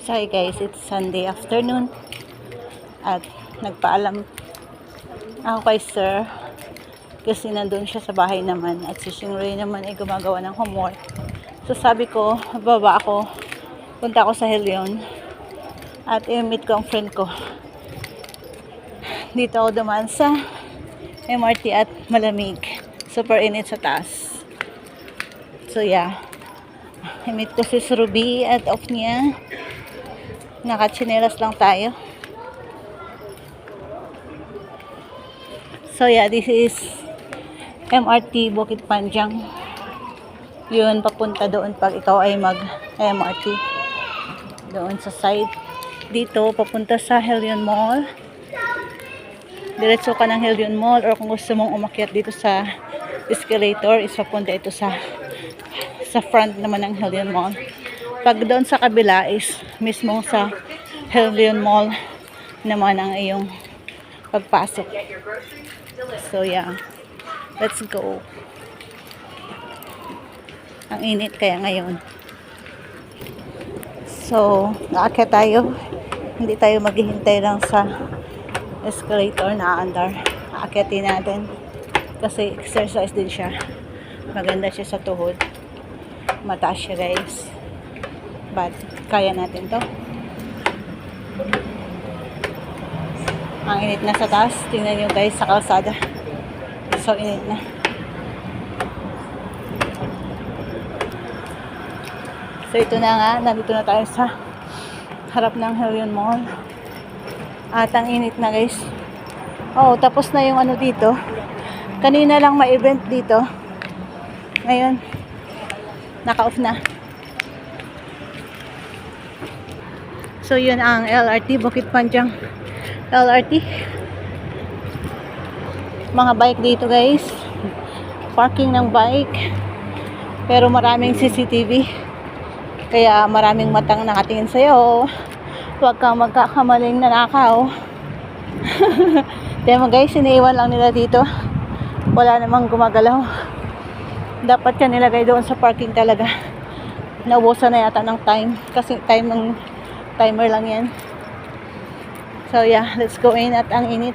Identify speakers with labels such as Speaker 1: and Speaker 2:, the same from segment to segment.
Speaker 1: Sorry guys, it's Sunday afternoon at nagpaalam ako kay sir kasi nandun siya sa bahay naman at si Shingray naman ay gumagawa ng homework. So sabi ko, baba ako, punta ako sa Helion at i-meet ko ang friend ko. Dito ako dumaan sa MRT at malamig. Super init sa taas. So yeah, i-meet ko si Ruby at off niya. Nakachinelas lang tayo. So yeah, this is MRT Bukit Panjang. Yun, papunta doon pag ikaw ay mag-MRT. Doon sa side. Dito, papunta sa Helion Mall. Diretso ka ng Helion Mall or kung gusto mong umakyat dito sa escalator, is papunta ito sa front naman ng Helion Mall. Pag doon sa kabila is mismo sa Helion Mall naman ang iyong pagpasok. So yeah, let's go. Ang init kaya ngayon. So, naakyat tayo. Hindi tayo maghihintay lang sa escalator na andar. Aakyatin natin. Kasi exercise din siya. Maganda siya sa tuhod. Mataas siya guys. But, kaya natin to. Ang init na sa taas. Tingnan nyo guys sa kalsada. So, init na. So, ito na nga. Nandito na tayo sa harap ng Helion Mall. At ang init na guys. Oh, tapos na yung ano dito. Kanina lang may event dito. Ngayon, naka-off na. So, yun ang LRT, Bukit Panjang LRT. Mga bike dito guys. Parking ng bike. Pero maraming CCTV. Kaya maraming matang nakatingin sa'yo. Huwag kang magkakamaling nanakaw. Diba guys, iniiwan lang nila dito. Wala namang gumagalaw. Dapat yan nilagay doon sa parking talaga. Naubusan na yata ng time. Kasi timer lang yan. So yeah, let's go in at ang init.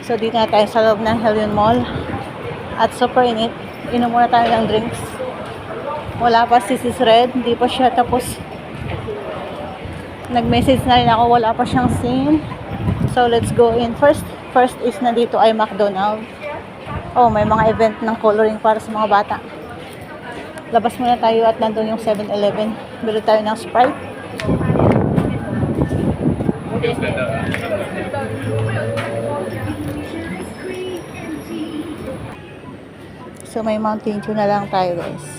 Speaker 1: So dito na tayo sa loob ng Helion Mall. At super init. Inom muna tayo ng drinks. Wala pa si Sis Red. Hindi pa siya tapos. Nag-message na rin ako. Wala pa siyang scene. So let's go in. First is nandito ay McDonald's. Oh, may mga event ng coloring para sa mga bata. Labas muna tayo at nandun yung 7-Eleven. Bili tayo ng Sprite. So may Mountain Dew na lang tayo guys.